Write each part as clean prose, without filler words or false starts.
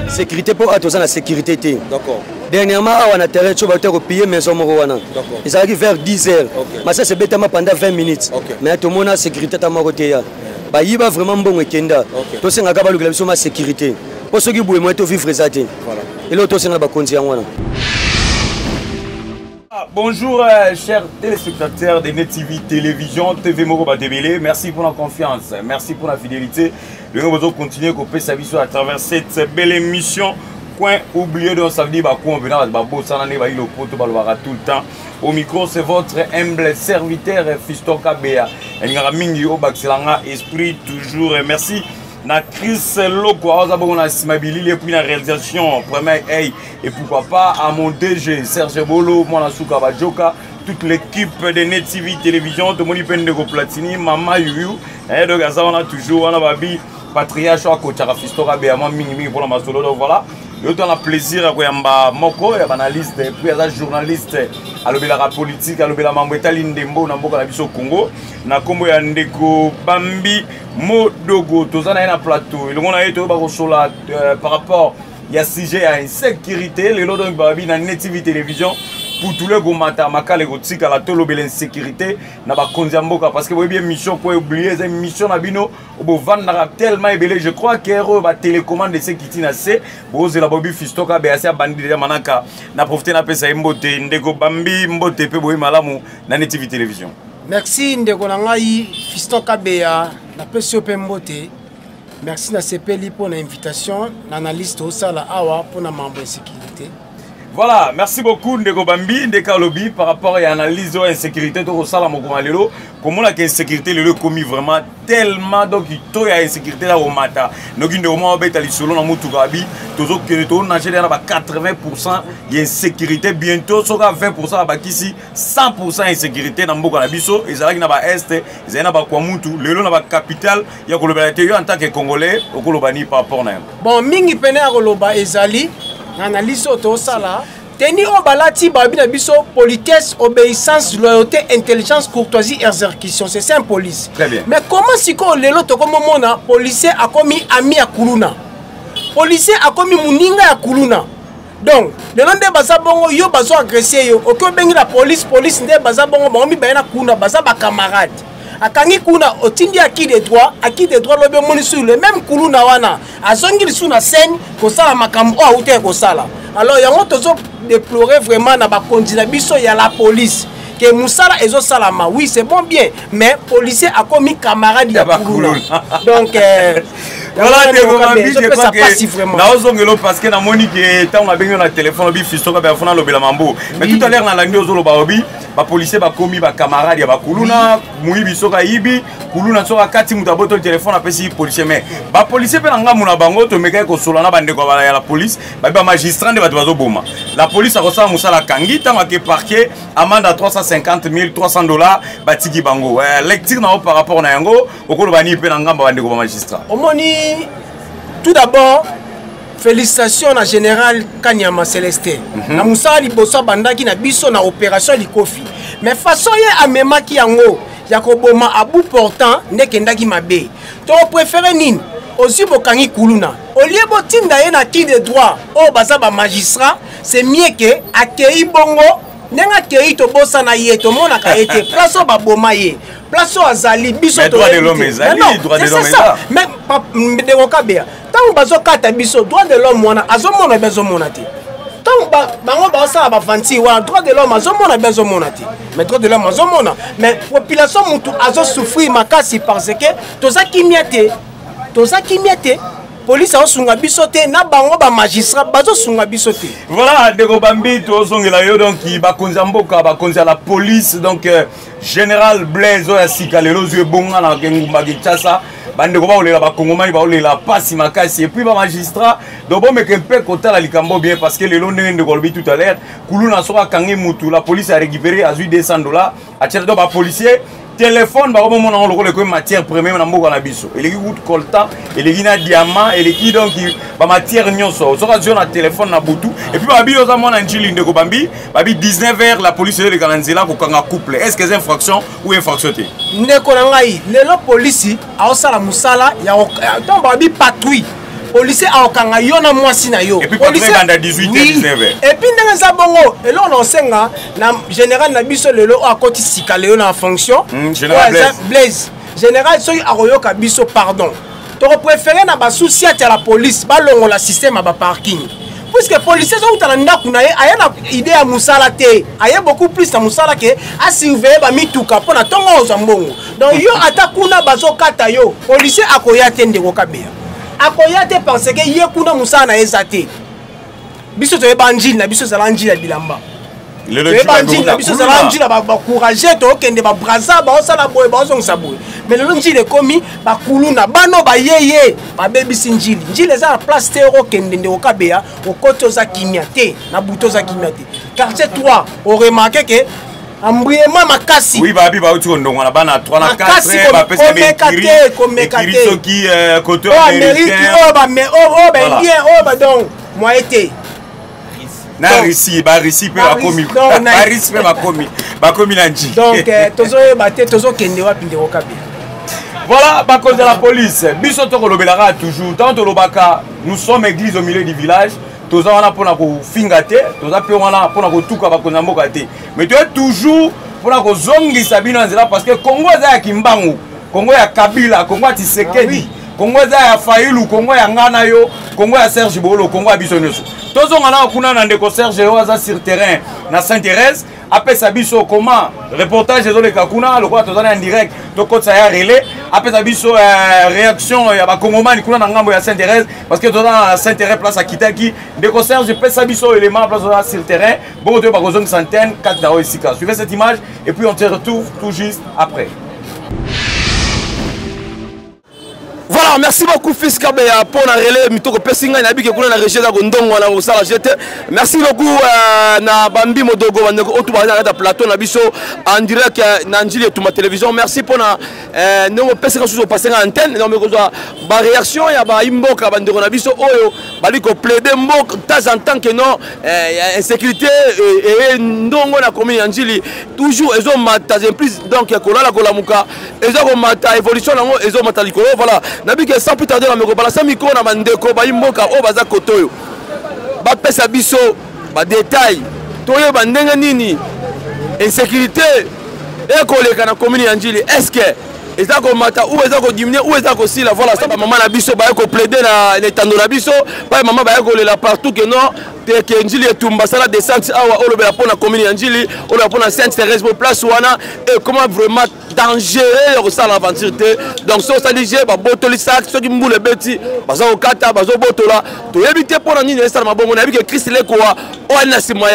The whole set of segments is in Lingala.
Sécurité pour attention à la sécurité. D'accord. Dernièrement, on a terrain, tu vas te payer maison Morowana. D'accord. Ils arrivent vers 10 heures. Okay. Mais ça, c'est bêtement pendant 20 minutes. Okay. Mais tout le monde a sécurité à Moroté. Bah, il va vraiment bon week-end. Tout ce qui est sécurité. Pour ceux qui veulent vivre ça. Voilà. Et l'autre, c'est la condition. Bonjour chers téléspectateurs de Net TV Télévision, TV Moroba Débélé. Merci pour la confiance, merci pour la fidélité. Nous allons continuer à couper sa vie à travers cette belle émission. Point oublié de samedi, tout le temps. Au micro, c'est votre humble serviteur Fiston Kabea. Esprit toujours. Merci. Na Chris Loko, on a Simabili, et puis la réalisation, premier hey, et pourquoi pas à mon DG Serge Bolo, moi Souka Bajoka, toute l'équipe de Net TV Télévision, de Moni Pendego Platini, Mama Yu, et de Gaza, on a toujours, on a Babi, Patriarche, Kochara Fistora, Béaman, Minimi pour la Masolo, donc voilà. Et on a plaisir à voir Moko, analyste, et puis à journaliste, à l'obéla politique, à l'obéla Mambeta Lindembo, Namboka Nabiso Congo, na Kombo ya Ndeko Bambi Modogo, Tozana na plateau. Et le monde a été par rapport à sujet à insécurité, les lots de Babi na Net TV Télévision. Pour tous les gomata, makale gotik à la tolo belle insécurité, n'a pas kondiamboka parce que vous voyez bien mission pour oublier, c'est mission nabino, au vendre tellement ébélé, je crois qu'héros va télécommande de ce qui tient assez, vous la bobi fistoka béasia bandi de manaka, n'a profité n'a pas ça mbote, ndeko bambi mbote pe boy malamu, na Net TV Télévision. Merci ndeko nangai fistoka béa, na pesio pe mbote. Merci na CPLI pour l'invitation, l'analyste au sala awa pour na membre de sécurité. Voilà, merci beaucoup Ndeko Bambi, Ndeka Lobby par rapport à l'analyse de l'insécurité de Rosala Mokomalelo. Comment la insécurité le commis vraiment tellement donc il y a insécurité là au matin. Donc il y a au moins à solo dans Moutougabi, toujours que tout on a 80% d'insécurité bientôt sera 20% à ici 100% insécurité dans Mboka Nabiso, ils allaient na ba est, ils allaient na ba Kwamutu, le na ba capitale, il y a globalité en tant que congolais au Kolobani par rapport à. Bon, mingi pene à Koloba ezali analyse auto sala teni obalati babi na biso politesse, obéissance, loyauté, intelligence, courtoisie, exécution, c'est ça police. Très bien. Mais comment si ko lelo to comme mona policier a commis ami à Kuluna. Policier a commis muninga ya Kuluna. Donc, le nom de baza bongo yo bazo agresser yo. Oko bengi la police nde baza bongo bango mi bayana kuna baza ba camarade. Akangi kuna otindi acquis des droits lobe moni sur le même Kuluna wana. Azongi lisu na scène ko sala makambo a outé ko sala. Alors yango tozo déplorer vraiment na ba kondina biso ya la police que Moussala ezo salama. Oui, c'est bon bien, mais policier a commis camarade ya Kuluna. Donc voilà, je crois que parce que na moni que tant on a besoin na téléphone bi fisto ka ba fona lobela mambo. Mais tout à l'heure na la ndio zolo ba obi, ba policier ba commis ba camarade ya ba Kuluna, muibi soka yibi, Kuluna soka kati mutaboto le téléphone apesi policier mais ba policier pe nga muna bango to meka ko solana bande ko ba ya la police, ba magistrat de ba bazo boma. La police a reçu Moussala Kangi tant que parquet amende à 350 000 $300 batiki bango. Lecture na par rapport na yango, okolo bani pe nga bande ko magistrat. Omoni tout d'abord, félicitations à Général Kanyama Célestin. Na Moussa Libosa Bandaki na biso na opération Likofi. Mais façon ye amema ki yango, yakoboma à bout portant nekendaki mabe. To préféré nin, aussi bokangi Kuluna. Au lieu botinda ye na qui de droit, o baza ba magistrat, c'est mieux que accueilli bongo, nenga accueilli to bossa na ye to mona ka été place ba boma ye. Place azali biso to droit de l'homme ezali, droit de l'homme ezali. Mais de Okabea, tant bazo kata biso droit de l'homme wana azomona bezo monati. Tant bango ba sala ba fanti wa droit de l'homme azomona bezo monati. Mais droit de l'homme azomona, mais population mutu azo souffrir makasi parce que toza kimiate. Police a sunga bisote na bango ba magistrat bazo sunga bisote. Voilà, Ndeko Bambi to songela yo donc ba konza mboka ba konza la police donc général Blaise Oyasika lelo zwe bonga na ngumba Kinshasa bande ko ba olela ba kongomani ba olela pasi makasi et puis ba magistrat donc bon meke mpe kota la likambo bien parce que lelo ndenge ko lobi tout à l'heure Kuluna soka kangi mutu la police a récupéré à $200 a tiré ba policier téléphone ba moment on le comme matière première na mboka na biso et les route coltan et les na diamant et les qui donc ba matière nyonso so ka na téléphone na butu et puis ba bi oza mona njili Ndeko Bambi ba bi 19h la police de kananzela ko kanga couple est-ce que c'est infraction ou infraction té Ndeko na ngai lelo police a osala musala ya tant ba bi patrouille policier aokanga yo na mwasi na yo et puis policier banda 18h 19h et puis ndenge za bongo elo on senga na général na biso lelo akoti sika leo na fonction général Blaise général soki akoyoka biso pardon to préférer na ba souci à la police ba longo la système ba parking puisque policier so utana ndaku na ye aya na idée ya musala te aya beaucoup plus na musala ke a surveiller ba mituka pona tongo za mbongo donc yo atakuna bazo kata yo policier akoya te ndeko kabea akoya te parce que ye kuna musala na ezate biso to ebanjili na biso zala njila bilamba le bandit na biso zala njila ba courage to kende ba braza ba osala boye ba ozongisa boye mais le njile komi ba kuluna bano ba yeye ba bebisi njili njile za place te ro kende ndeko kabea okoto za kimia te na buto za kimia te quartier 3 on remarqué que embrièment makasi oui babi ba uti ndongo na bana 3 na 4 ba pesa mekate komekate soki côté américain oh ba mais oh ben bien oh ba donc moi été na Russie ba Russie pe ba komi ba Russie pe ba komi na nji donc tozo baté tozo kende wapi ndeko kabea. Voilà, par cause de la police, Bisoto Kolobelaka toujours, tant que l'Obaka, nous sommes église au milieu du village, tous on a pour nous fingate, tous on a pour nous tout comme pour nous gâter. Mais tu es toujours pour nous zongi Sabine Anzela parce que Congo est Kimbangu, Congo est Kabila, Congo est Tshisekedi, Congo est Fayulu, Congo est Nganayo, Congo est Serge Bolo, Congo est Bissonoso. Tous on a kuna na ndeko Serge Oaza sur terrain na Sainte-Thérèse. Après Sabiso, comment reportage de Kakuna, le quoi tu en direct, donc ça y a relais. Après Sabiso, réaction, il y a Congoman qui est à Sainte-Thérèse, parce que tu as Sainte-Thérèse place à Kitaki. Des concerts, je peux Sabiso élément place sur le terrain. Bon, tu as besoin de centaines, 4 d'euros ici. Suivez cette image et puis on se retrouve tout juste après. Voilà, merci beaucoup Fils Kabea pour la relais mitoko pesinga na biki kuna na région da Gondongo na osala jete. Merci beaucoup na Bambi Modogo bandeko otuba na plateau na biso en direct na njili tuma télévision. Merci pour na ndongo pesinga suzo passer en antenne na meko ba réaction ya ba imboka bandeko na biso oyo bali ko plaider mbok temps en temps que non insécurité et ndongo na commune njili toujours ezo mata plus donc kolala kolamuka ezo ko mata évolution nango ezo mata likolo voilà. Nabike sans plus tarder na meko bala sami ko na bandeko ba imboka o baza kotoyo ba pesa biso ba détail toyo bandenge nini insécurité et koleka na commune ya Njili est-ce que eza ko mata ou eza ko diminuer ou eza ko sila voilà ça maman na biso ba ko plaider na l'étando na biso ba maman ba ko lela partout que non que Njili etumba sala descente awa o lobela pona commune ya Njili o lobela pona Sainte-Thérèse pour place wana et comment vraiment dangereux au sala aventure donc so ça dit ba botoli sac so ki mbule beti baza ko kata bazo botola to yebite pona nini esa mabongo na bike Christ le quoi o na sima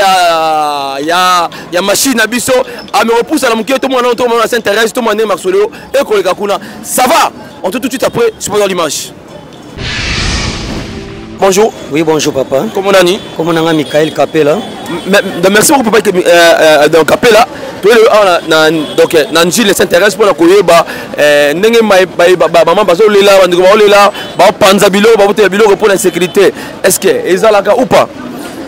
ya machine na biso a me repousse la mukie to mona Sainte-Thérèse to mona Marcelio et koleka kuna ça va on tout de suite après je prends l'image. Bonjour. Oui, bonjour papa. Comment on a dit? Comment on a Michael Capella. Merci beaucoup papa donc Capella. Donc Nanji les s'intéresse pour la koyeba ndenge maman bazo lela ndeko ba lela ba panza bilo ba bote bilo pour la sécurité. Est-ce que ezalaka ou pas?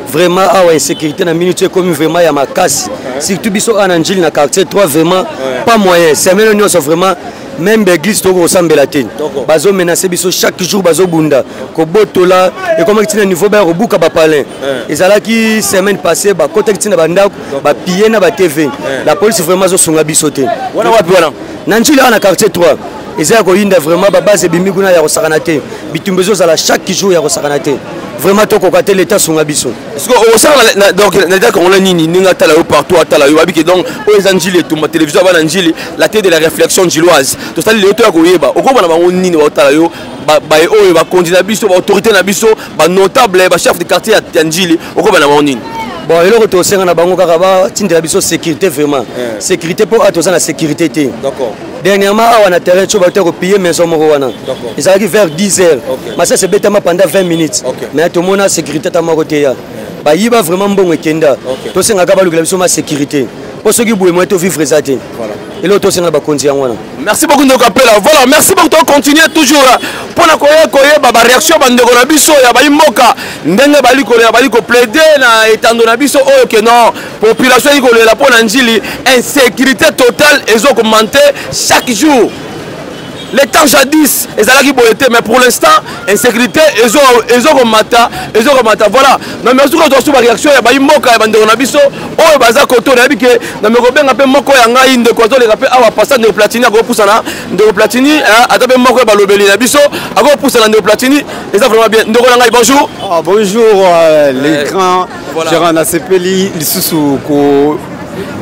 Vraiment ah ouais sécurité na minute comme vraiment ya makasi. Surtout biso à Nanji na quartier 3 vraiment pas moyen. C'est même nous vraiment même l'église to ressemble la tête bazo menacer biso chaque jour bazo bunda ko botola et comme tu niveau ba robuka ba palin ezala ki semaine passée ba contacter na banda ba piller na ba TV la police vraiment zo songa biso te wana wapi wana Nanjili na quartier 3 ezala ko yinda vraiment ba base bimi kuna ya kosakana te bitumbezo zala chaque jour ya kosakana te vraiment to ko katé l'état songa biso est-ce que au sala donc l'état qu'on la nini ninga tala partout atala yo abiki donc aux Njili to ma télévision ba Njili la tête de la réflexion njiloise to sali le to ko yeba oko bana bango nini ba tala yo ba oyo ba candidat biso ba autorité na biso ba notable ba chef de quartier ya Njili oko bana bango nini bon eloko to senga na bango kaka ba tindela biso sécurité vraiment sécurité pour atoza na sécurité té d'accord dernièrement on a terrain cho ba to payer maison moko wana ils arrivent vers 10h mais ça c'est bétama pendant 20 minutes mais tout monde a sécurité ta moko té ya ba yiba vraiment mbongo kenda to senga ka ba lukela biso ma sécurité pour ceux qui boue moi to vivre ça té voilà et l'autre senga ba konti yang wana merci beaucoup de Capella voilà merci beaucoup de continuer toujours pour na koye ba réaction ba ndeko na biso ya ba imoka ndenge bali ko plaider na etando na biso oyo que non population iko lela pour na Njili insécurité totale ezo commenter chaque jour les temps jadis ezalaki boye te mais pour l'instant insécurité ezoromata voilà na merci ko tosu ba réaction ya baimboka ya bandeko na biso oyo baza koto na bike na mekobenga pe moko ya ngai ndeko azoleka pe awa passa ndeko Platini akopusana ndeko Platini ata pe moko ya balobeli na biso akopusana ndeko Platini eza vraiment bien ndeko na ngai bonjour. Bonjour l'écran Gérard Nasepeli lisusu ko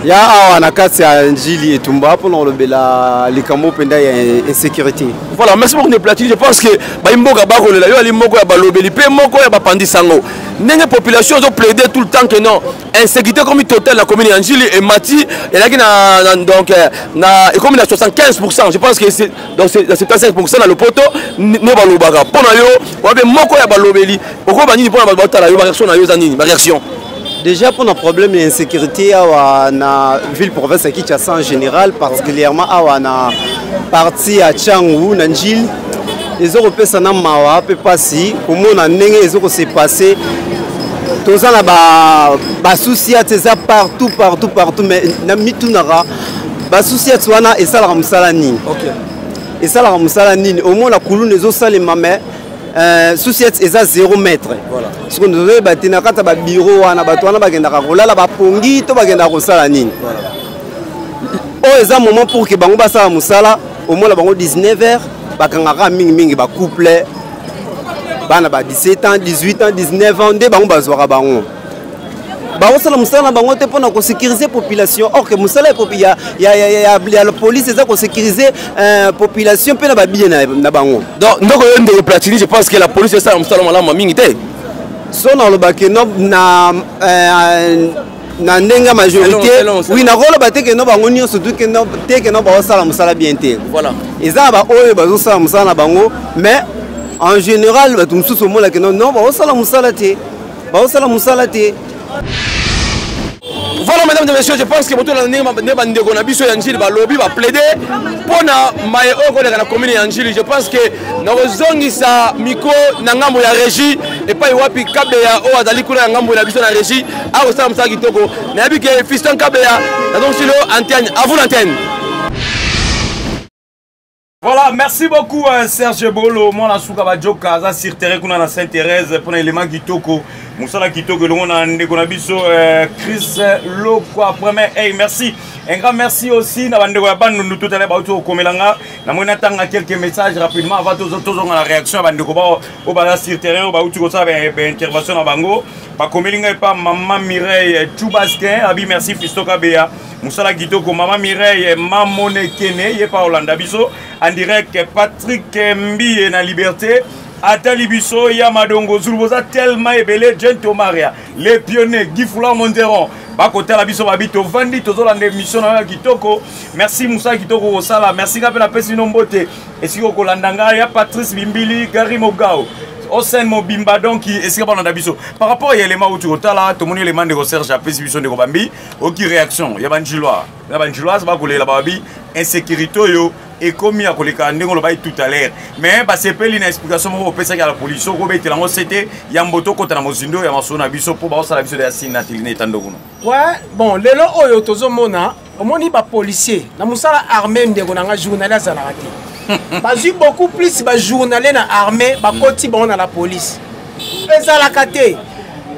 ya awa na kati ya njili etumba pour le bela likambo penda ya insécurité. Voilà, merci beaucoup ndeko Platini. Je pense que baimboka bakolela yo ali moko ya balobeli pe moko ya bapandi sango ndenge population zo plaider tout le temps que non insécurité comme totale la commune Njili et Mati elle a donc na comme na 75%. Je pense que c'est dans 75% dans le poto ne balobaka pona yo wabe moko ya balobeli oko banini pona batala yo ba réaction na yo za nini ba réaction. Déjà pour nos problèmes d'insécurité dans la ville-province de Kinshasa en général, particulièrement dans la partie à Tchangou, Njili, les Européens sont en Mawa, peu passer, au monde en Nenge, les Européens s'est passé. Tout ça là-bas, souci à ça partout, mais na mitunara, souci à toi na et ça la ramsalani. Et ça la ramsalani, au moins la coulou les autres les mamais. Souci est à 0 mètre. Voilà. Ce que nous avons bâti dans le bureau, on a bâti dans le bureau, la pongi, tout va dans la ligne. Au moment pour que bango basa musala, au moins la bango 19h, bakangara ming ba couple, bana ba 17 ans, 18 ans, 19 ans, de bango bazwara bango. Bango sala musala bango te pona ko sécuriser population. Or que musala il y a la police ça ko sécuriser population pe na ba bien na bango. Donc ndoko yo ndeko Platini, je pense que la police ça musala malama mingi te. So na lo bakeno na ndenga majorité oui na rôle baté que no bango nyo surtout que no te que no ba sala musala bien te. Voilà. Eza ba oyo bazo sala musala na bango mais en général ba tumsu so mola que non ba sala musala te. Ba sala musala te. Voilà mesdames et messieurs, je pense que beaucoup de bandeko na biso ya Njili ba lobby ba plaider pona maye oko na commune ya Njili. Je pense que na kozongisa miko na ngambo ya régie et pas wapi Kabeya o azali kuna ngambo na biso na régie a osala msaka kitoko na yabi ke fiston Kabeya na donc silo antenne à vous l'antenne. Voilà, merci beaucoup Serge Bolo, moi la souka ba joka za sur terrain kuna na Sainte-Thérèse pour l'élément kitoko. Moussala kitoko le monde en Nekonabiso Chris Lokwa premier. Hey, merci. Un grand merci aussi na bande ya bande nous tout à l'heure ba auto komelanga na mona tanga quelques messages rapidement avant tous on la réaction bande ko ba au ba sur terrain ba auto ko ça intervention na bango ba komelinga pa maman Mireille Chubaskin abi merci Fisto Kabeya Moussala kitoko maman Mireille Mamone Kene ye pa Hollanda biso en direct Patrick Mbi na Liberté Atali Biso, Yamadongo, Zulboza, tellement ébélé, Gento Maria, les pionniers, Guy Foula Monteron, Bakota la Biso Babito, Vandi, Tozo la mission à Kitoko, merci Moussa Kitoko Sala, merci Kapela Pesino Mbote, et si au Kolandanga, ya Patrice Bimbili, Gary Mogao, Osen Mobimba, donc, et si on a Biso. Par rapport à l'élément où tu as là, tout le monde élément de recherche à Pesibison de Kobambi, aucune réaction, Yabanjilois, c'est pas que les Babi, insécurité, et comme il y a tout à l'heure. Mais c'est pas une explication pour que la police c'était Yamboto contre la Mosindo et Amassona Biso pour la Biso de Assine Natiline Tandoguno. Ouais, bon, les lots Oyo Tozomona, au moins il y a policier, la Moussala armée de Gonanga journaliste à la radio. Parce que beaucoup plus de journalistes armés, côté bon dans la police. Et ça la caté.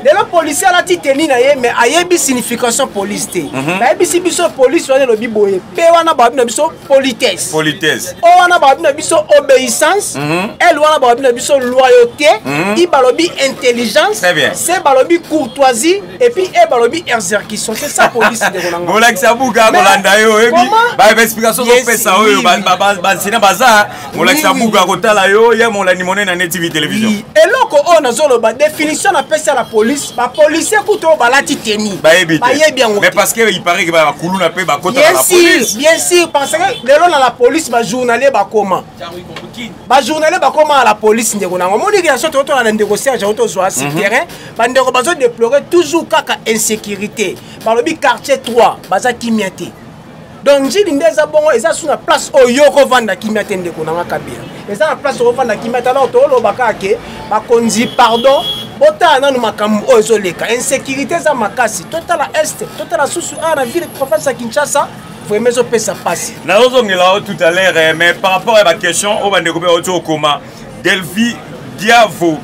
Les policiers la titeni na ye mais ayebi signification police té. Na yebi biso police wana lobi boye. Pe wana ba bina biso politesse. Politesse. O wana ba bina biso obéissance. Elle wana ba bina biso loyauté. I balobi intelligence. C'est balobi courtoisie et puis e balobi exécution. C'est ça police de Ronanga. Bolak sabuka kolanda yo ebi. Ba explication ko pesa oyo ba sina baza. Bolak sabuka kotala yo ye mon la nimone na TV télévision. Et loko on azolo ba définition na pesa la police. Les policiers balati teni. Mais parce qu'il paraît que la police. Bien sûr, parce que la police va journaler comment. Va journaler comment à la police ndeko nango. Mon négociation to na négociation auto zo sur terrain, ba ndeko bazo déplorer toujours kaka insécurité. Par le quartier 3, baza kimiate. Donc j'ai une des abons et ça sur la place au yoko vanda kimiate ndeko nanga kabia. Et ça la place au vanda kimiate alors to lo bakake, ba konzi pardon. Bota na makambo ozoleka insécurité za makasi total à est total à sous à la ville province à Kinshasa vraiment ça passe. Nous avons tout à l'heure, mais par rapport à ma question, on va découvrir au coma. Delvi Diavo,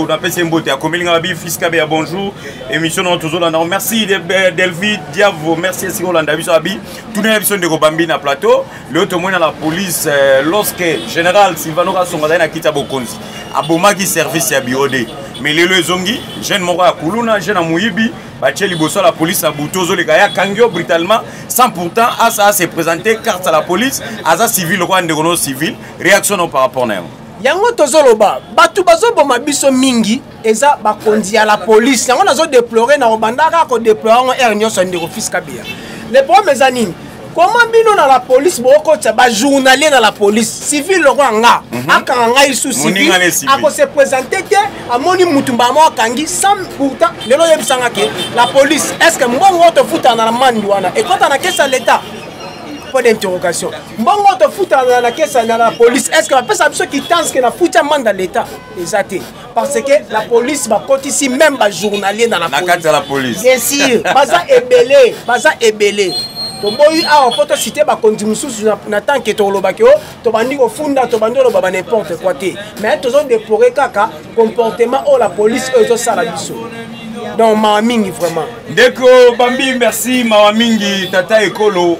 on appelle ça Mbote. À Komelinga Babi, Fiskabe, bonjour. Émission dans toujours là. Merci Delvi Diavo, merci Siro Landabi Sabi. Tout le monde de Gobambi na plateau. Le autre monde à la police, lorsque général Sylvano Songadai na Kita Bokonzi, Abomaki service à Biodé. Mais les zongi, jeune Mora Kuluna, jeune Amouibi, Bacheli Bosso la police à Boutozo, les gars, Kangyo brutalement, sans pourtant Asa se présenter carte à la police, Asa civil, roi de civil, réaction par rapport à yango tozoloba batu bazoboma biso mingi eza bakondi à la police yango nazo déplorer na obandaka ko déplorer en nyonso ndeko Fiskabia. Le problème est nini? Comment bino na la police boko tsa ba journalier na la police civil le roi nga akanga isu civil ako se présenter te amoni mutumba mo kangi sans pourtant lelo yebisanga ke la police est-ce que mbongo to futa na mandi wana et quand on a caisse à l'état d'interrogation. Bon, on te fout dans la caisse dans la police. Est-ce que la personne qui pense que la fout un dans l'État? Exact. Parce que la police va porter ici même un journalier dans la police. La la police. Bien sûr. Baza ébélé. Baza ébélé. Donc, il y a un photo cité par contre, n'attend que ton lobakio, ton bandi au fond, ton bandi au baba n'importe quoi. Mais tu as déploré kaka comportement où la police eux ça la biso. Donc, Mawamingi vraiment. Deko Bambi, merci Mawamingi, Tata Ekolo.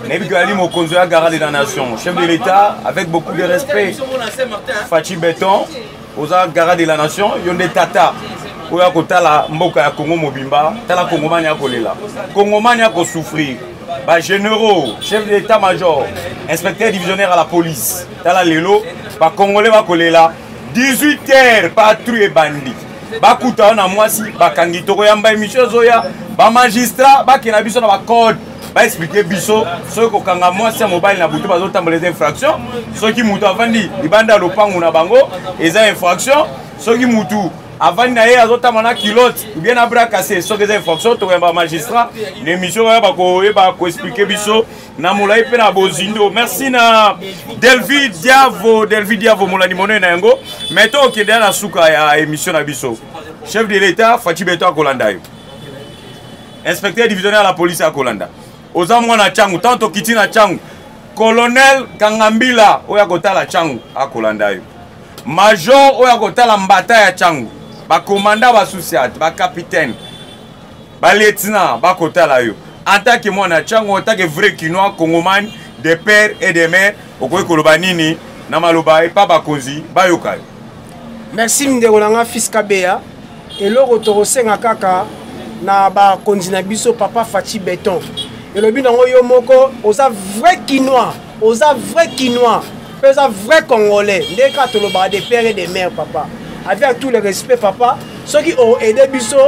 Nebi Ali Mokonzo ya garde de la nation, chef de l'État, avec beaucoup de respect. Fachi Béton, aux garde de la nation, yonde Tata. Oya kotala mboka ya Congo Mobimba, tala Congomania kolela. Congomania ko souffrir. Ba généraux, chef de l'État-major, inspecteur divisionnaire à la police. Tala lelo, ba Congolais ba kolela. 18h patrouille bandit. Ba kuta na mwasi, ba kangitoko yamba émission zoya, ba magistrat, ba kenabiso na ba code. Va expliquer biso ceux qui ont moi c'est mobile na butu bazo tambola les infractions ceux qui mutu avandi libanda lopangu na bango les infractions ceux qui mutu avandi na ye azotamana kilote ou bien abra cassé ceux qui infractions to ba magistrat l'émission va ko expliquer biso na molai pe na bozindo. Merci na Delvi Diavo molani mono na yango meto ke na suka ya émission na biso chef de l'État Fachi Beto Kolanda inspecteur divisionnaire à la police à Kolanda Ozamwa na changu, tanto kiti na changu. Colonel Kangambila, oya kotala changu, akolanda yo. Major, oya kotala mbata ya changu. Ba commandant ba sous-sergent, ba capitaine, ba lieutenant, ba kotala yo. En tant que moi na changu, en tant que vrai Kinois, Congoman, de père et de mère, okoye koloba nini, na maloba, pa ba kozi, ba yokai. Merci Mdegonanga Fiskabea. Et le retour senga kaka, na ba konzi na biso papa Fachi Béton. Et le but yo moko, osa vrai Kinois, osa vrai Kinois, osa vrai Congolais. Dès que tu as des pères et des mères, papa. Avec tout le respect, papa, ceux qui ont aidé biso,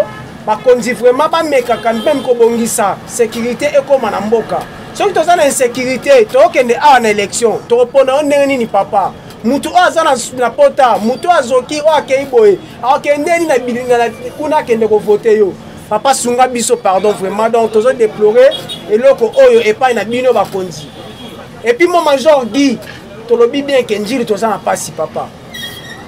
bah conduit vraiment pas mais quand même kobongisa, sécurité et comme en mboka. Ceux qui ont insécurité, tu as en élection, tu as ni papa. Mutu azana na pota, mutu azoki o akeiboy, akendeni na bilinga kuna kende ko voter yo. Papa Sunga biso pardon vraiment donc tous déplorer et loko oyo et pas na bino ba kondi. Et puis mon major Guy to lobi bien kenjiri to za na pasi papa.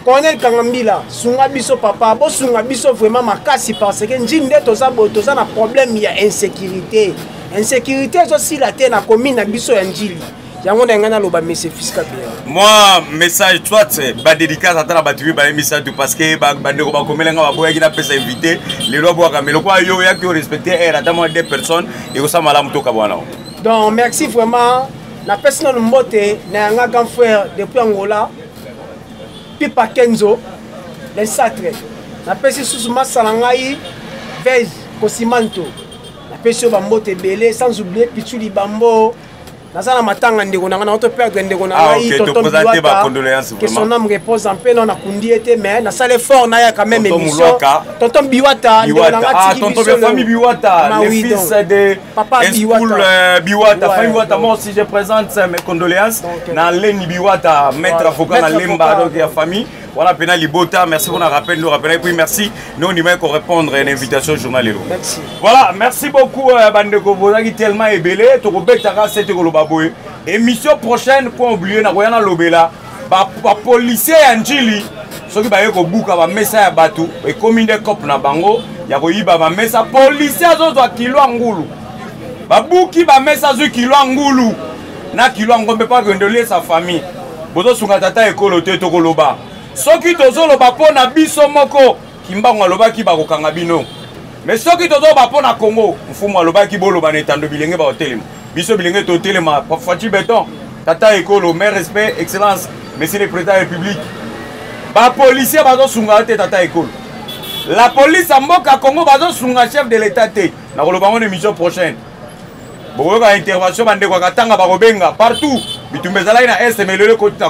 Colonel Kangambila Sunga biso papa bo Sunga biso vraiment makasi parce que njinde to za na problème ya insécurité. Insécurité aussi la terre na commune na biso ya njili. Moi, message, toi, c'est ma dédicace à la batterie, message parce que bandeko ba komelenga ba boya kina pesa invité, les lois boya mais le quoi yo ya qui respecter et attendre des personnes et ça malamu to kabwana. Donc merci vraiment la personne de mbote na nga grand frère depuis Angola. Pipa Kenzo, les sacrés. La personne sous masalangai Vez Kosimanto. La personne ba mbote belé sans oublier Pichuli Bambo. Nazana matanga ndeko nanga na auto perdre ndeko nanga yi tonton Biwata que son âme repose en paix non na kundi était mais na salle fort na ya quand même émission tonton Biwata ndeko nanga tiki tonton de famille Biwata le fils de papa Biwata famille Biwata moi aussi je présente mes condoléances na Leni Biwata maître avocat na Lemba donc ya famille voilà pena libota merci pour nous rappeler et puis merci nous on va répondre à une invitation journalière. Merci. Voilà, merci beaucoup bandeko bozaki tellement ébélé to kobetaka cette kolobaboy. Émission prochaine pour oublier na koyana lobela ba policier ya njili soki ba yeko buka ba mesa ya batu e commune de cop na bango ya koyiba ba mesa policier azozo kilo ngulu babuki bamesa zwi kilo ngulu na kilo ngombe pa gondolier sa famille bozo sunga tata ekolo te tokoloba soki tozoloba pona biso moko kimbango alobaki bakokanga bino mais soki tozoba pona Congo mfumu alobaki boloba na etando bilenge ba hotelema biso bilenge totelema Fachi Beton tata ekolo mes respect excellence monsieur le président de la République ba policier bazo sunga te tata ekolo la police à Mboka Congo bazo sunga chef de l'état te na koloba ngone mission prochaine beaucoup d'intervention partout.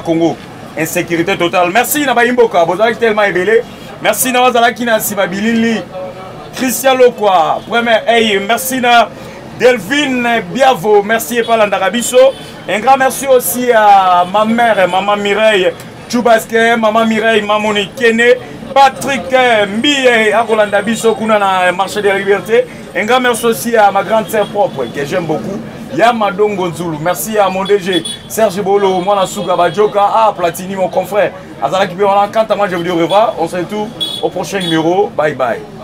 Congo. Insécurité totale. Merci Nabaimboka. Vous avez tellement ébélé. Merci Nawazalakina Simabilili. Christian Lokwa. Merci na Delphine Biavo. Merci Epalandarabiso. Un grand merci aussi à ma mère, Maman Mireille Choubaske, Maman Mireille, Mamoni Kene, Patrick Mbiye, Akolanda Biso, Kuna na marché de la liberté. Un grand merci aussi à ma grande sœur propre que j'aime beaucoup, Yamadongo Nzulu. Merci à mon DG Serge Bolo, Mwana Souka Bajoka, à Platini, mon confrère. Azala qui peut en quand moi je vous dis au revoir. On se retrouve au prochain numéro. Bye bye.